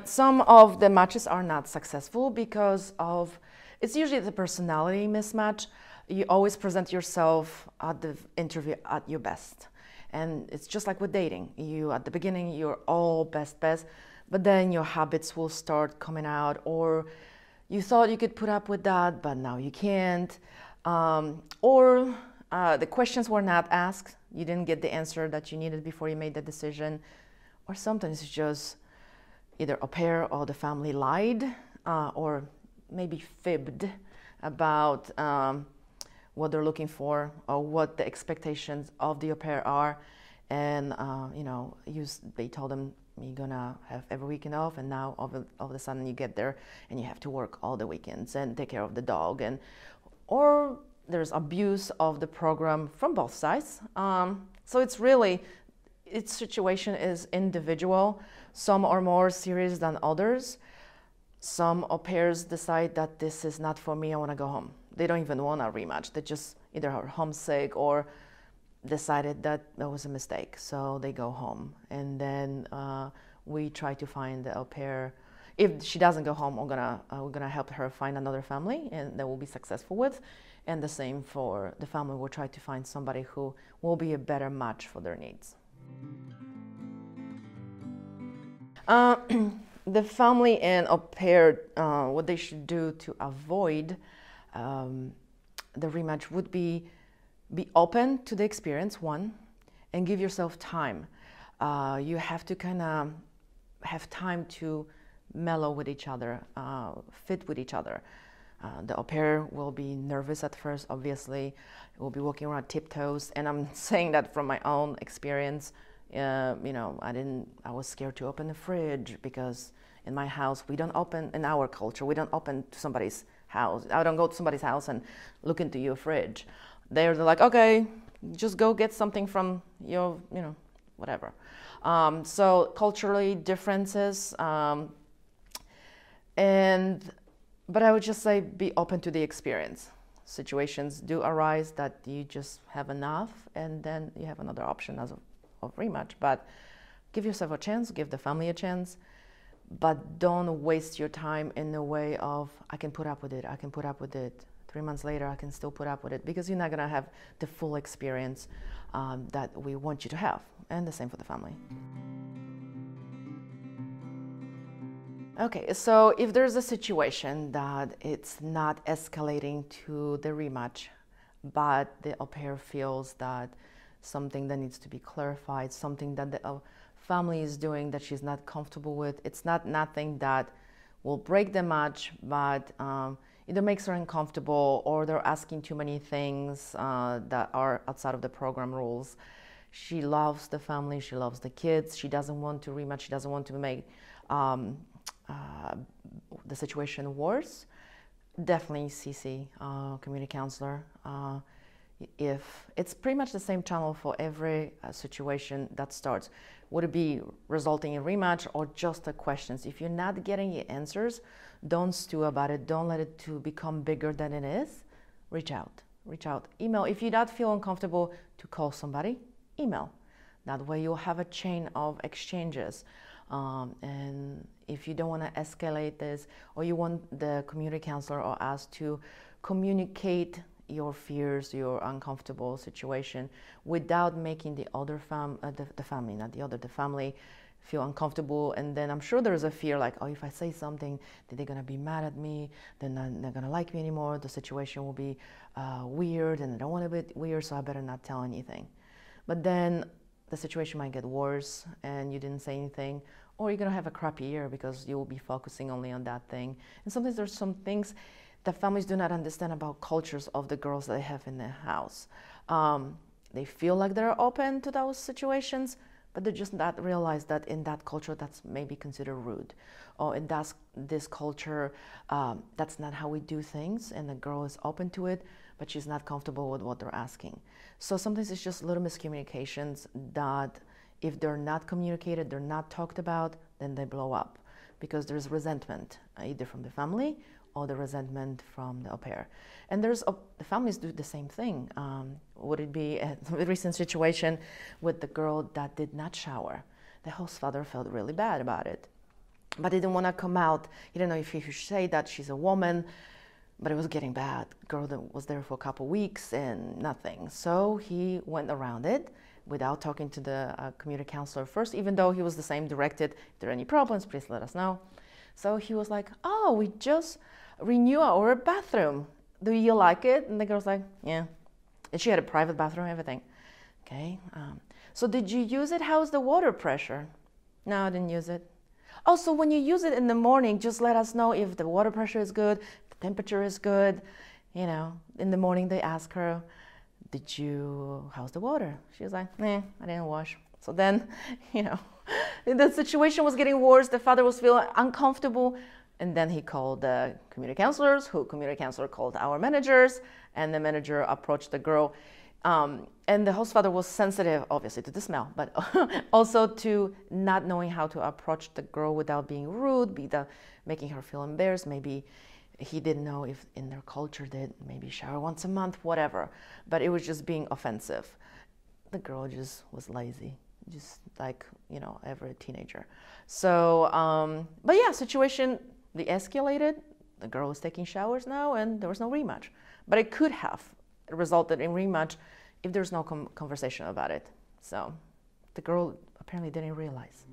Some of the matches are not successful because of, it's usually the personality mismatch. You always present yourself at the interview at your best. And it's just like with dating. You, at the beginning, you're all best, but then your habits will start coming out, or you thought you could put up with that, but now you can't. Or the questions were not asked. You didn't get the answer that you needed before you made the decision. Or sometimes it's just either au pair or the family lied, or maybe fibbed about what they're looking for or what the expectations of the au pair are. And, you know, they told them you're gonna have every weekend off, and now all of a sudden you get there and you have to work all the weekends and take care of the dog. Or there's abuse of the program from both sides. So it's really, each situation is individual. Some are more serious than others. Some au pairs decide that this is not for me, I want to go home. They don't even want a rematch. They just either are homesick or decided that that was a mistake, so they go home. And then we try to find the au pair. If she doesn't go home, we're gonna help her find another family, and that will be successful with. And the same for the family. We'll try to find somebody who will be a better match for their needs. The family and au pair, what they should do to avoid the rematch would be open to the experience, one, and give yourself time. You have to kind of have time to mellow with each other, fit with each other. The au pair will be nervous at first, obviously. Will be walking around tiptoes, and I'm saying that from my own experience. You know, I was scared to open the fridge because in my house, we don't open, in our culture, we don't open to somebody's house. I don't go to somebody's house and look into your fridge. They're like, okay, just go get something from your, you know, whatever. So culturally differences, but I would just say be open to the experience. Situations do arise that you just have enough, and then you have another option of rematch. But give yourself a chance, give the family a chance, but don't waste your time in the way of, I can put up with it, I can put up with it. 3 months later, I can still put up with it, because you're not gonna have the full experience that we want you to have. And the same for the family. Okay, so if there's a situation that it's not escalating to the rematch, but the au pair feels that something that needs to be clarified, something that the family is doing that she's not comfortable with, it's nothing that will break the match, but either makes her uncomfortable, or they're asking too many things that are outside of the program rules. She loves the family, she loves the kids, she doesn't want to rematch, she doesn't want to make the situation worse. Definitely CC, community counselor. If it's pretty much the same channel for every situation that starts. Would it be resulting in rematch or just the questions? If you're not getting the answers, don't stew about it. Don't let it to become bigger than it is. Reach out. Email. If you don't feel uncomfortable to call somebody, email. That way you'll have a chain of exchanges. And if you don't want to escalate this, or you want the community counselor or us to communicate your fears, your uncomfortable situation, without making the other the family feel uncomfortable. And then I'm sure there's a fear like, oh, if I say something, then they're gonna be mad at me, then they're not gonna like me anymore, the situation will be weird, and I don't want to be weird, so I better not tell anything. But then the situation might get worse and you didn't say anything, or you're gonna have a crappy year because you will be focusing only on that thing. And sometimes there's some things that families do not understand about cultures of the girls that they have in their house. They feel like they're open to those situations, but they just not realize that in that culture that's maybe considered rude, or in this culture that's not how we do things, and the girl is open to it, but she's not comfortable with what they're asking. So sometimes it's just little miscommunications that if they're not communicated, they're not talked about, then they blow up, because there's resentment either from the family or the resentment from the au pair. And the families do the same thing. Would it be a recent situation with the girl that did not shower? The host father felt really bad about it. but he didn't want to come out. He didn't know if he should say that she's a woman, but it was getting bad. Girl that was there for a couple weeks and nothing. So he went around it without talking to the community counselor first, even though he was the same directed, if there are any problems, please let us know. So he was like, oh, we just renew our bathroom. Do you like it? And the girl's like, yeah. And she had a private bathroom, everything. Okay. So did you use it? How's the water pressure? No, I didn't use it. Oh, so when you use it in the morning, just let us know if the water pressure is good, the temperature is good. You know, in the morning they ask her, how's the water? She was like, I didn't wash. So then, you know, the situation was getting worse. The father was feeling uncomfortable. And then he called the community counselors, who community counselor called our managers, and the manager approached the girl. And the host father was sensitive, obviously, to the smell, but also to not knowing how to approach the girl without being rude, making her feel embarrassed. Maybe he didn't know if in their culture they maybe shower once a month, whatever. But it was just being offensive. The girl just was lazy, just like, you know, every teenager. So, but yeah, situation de-escalated. The girl was taking showers now, and there was no rematch. But it could have resulted in rematch if there's no conversation about it. So the girl apparently didn't realize.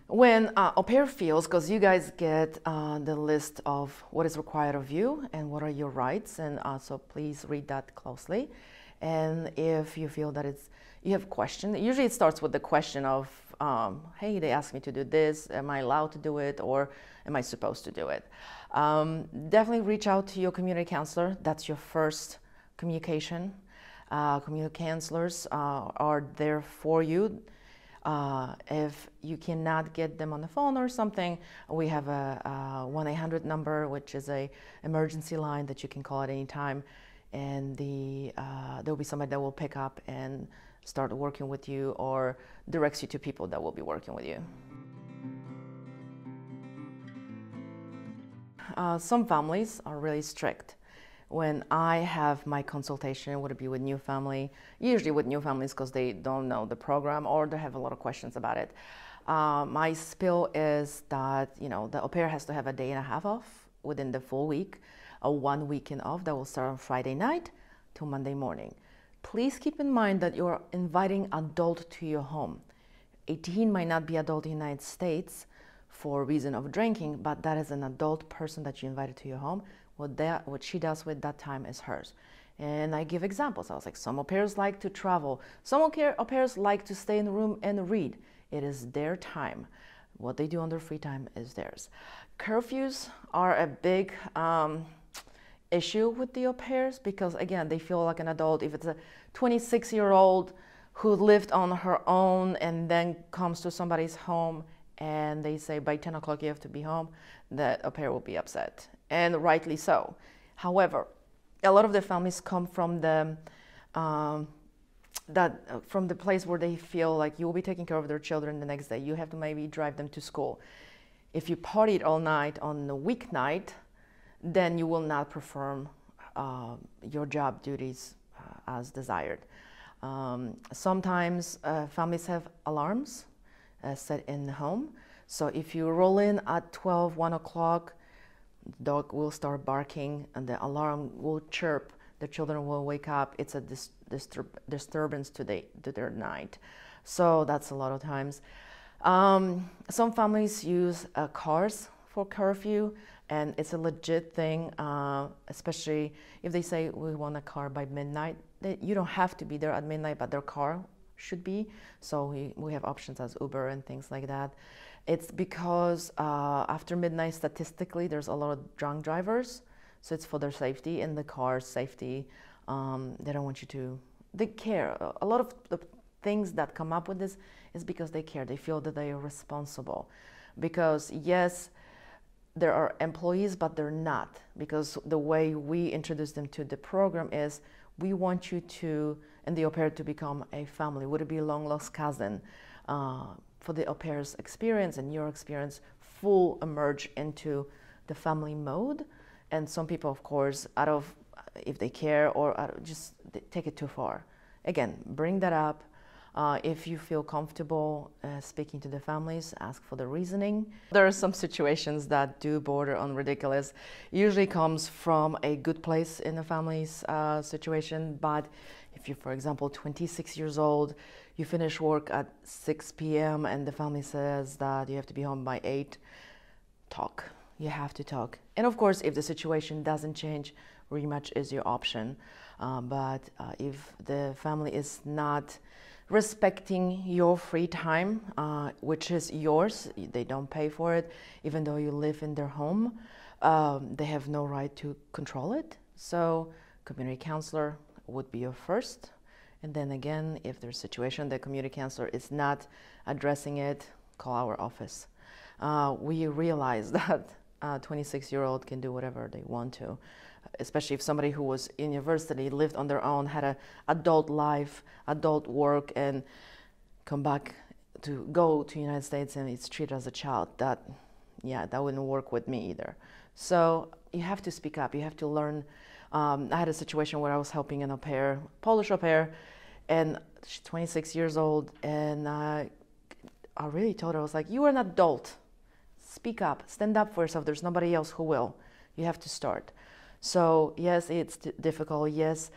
When au pair feels, because you guys get the list of what is required of you and what are your rights, and so please read that closely. And if you feel that you have questions, usually it starts with the question of, hey, they asked me to do this, am I allowed to do it, or am I supposed to do it? Definitely reach out to your community counselor. That's your first communication. Community counselors are there for you. If you cannot get them on the phone or something, we have a 1-800 number, which is an emergency line that you can call at any time. And there will be somebody that will pick up and start working with you or directs you to people that will be working with you. Some families are really strict. When I have my consultation, would it be with new family? Usually with new families because they don't know the program or they have a lot of questions about it. My spiel is that, you know, the au pair has to have a day and a half off within the full week, a 1 weekend off that will start on Friday night to Monday morning. Please keep in mind that you're inviting adult to your home. 18 might not be adult in the United States for reason of drinking, but that is an adult person that you invited to your home. What she does with that time is hers. And I give examples. I was like, some au pairs like to travel. Some au pairs like to stay in the room and read. It is their time. What they do on their free time is theirs. Curfews are a big issue with the au pairs because, again, they feel like an adult. If it's a 26-year-old who lived on her own and then comes to somebody's home and they say by 10 o'clock you have to be home, the au pair will be upset, and rightly so. However, a lot of the families come from the place where they feel like you will be taking care of their children the next day. You have to maybe drive them to school. If you partied all night on a weeknight, then you will not perform your job duties as desired. Sometimes families have alarms set in the home. So if you roll in at 12, 1 o'clock, the dog will start barking and the alarm will chirp. The children will wake up. It's a disturbance to their night. So that's a lot of times. Some families use cars for curfew, and it's a legit thing, especially if they say we want a car by midnight. You don't have to be there at midnight, but their car should be. So we have options as Uber and things like that. It's because after midnight, statistically, there's a lot of drunk drivers. So it's for their safety and the car's safety. They don't want you to, they care. A lot of the things that come up with this is because they care. They feel that they are responsible. Because yes, there are employees, but they're not. Because the way we introduce them to the program is we want you to, and the au pair to become a family. Would it be a long lost cousin? For the au pair's experience and your experience, full emerge into the family mode. And some people, of course, if they care or just take it too far. Again, bring that up. If you feel comfortable speaking to the families, ask for the reasoning. There are some situations that do border on ridiculous. Usually comes from a good place in the family's situation, but if you're, for example, 26 years old, you finish work at 6 p.m. and the family says that you have to be home by 8, talk. You have to talk. And of course, if the situation doesn't change, rematch is your option. But if the family is not respecting your free time, which is yours, they don't pay for it, even though you live in their home, they have no right to control it. So community counselor would be your first. And then again, if there's a situation the community counselor is not addressing it, call our office. We realize that a 26-year-old can do whatever they want to, especially if somebody who was in university, lived on their own, had an adult life, adult work, and come back to go to the United States and it's treated as a child. That wouldn't work with me either. So you have to speak up. You have to learn. I had a situation where I was helping an au pair, Polish au pair, and she's 26 years old, and I really told her, I was like, you are an adult. Speak up, stand up for yourself. There's nobody else who will. You have to start. So yes, it's difficult. Yes,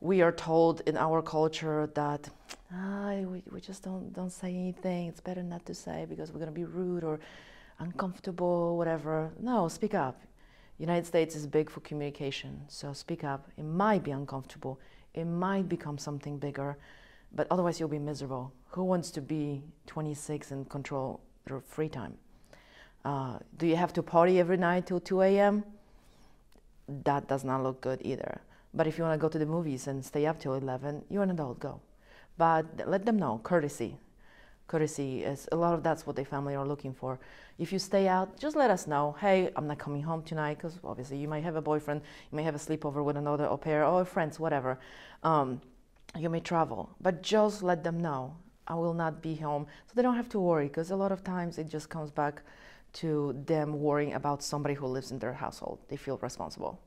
we are told in our culture that we just don't say anything. It's better not to say because we're going to be rude or uncomfortable, whatever. No, speak up. United States is big for communication, so speak up. It might be uncomfortable. It might become something bigger, but otherwise you'll be miserable. Who wants to be 26 and control their free time? Do you have to party every night till 2 a.m.? That does not look good either. But if you want to go to the movies and stay up till 11, you're an adult, go. But let them know, courtesy. Courtesy is, a lot of that's what the family are looking for. If you stay out, just let us know, hey, I'm not coming home tonight, because obviously you might have a boyfriend, you may have a sleepover with another au pair or friends, whatever. You may travel, but just let them know, I will not be home, so they don't have to worry, because a lot of times it just comes back to them worrying about somebody who lives in their household. They feel responsible.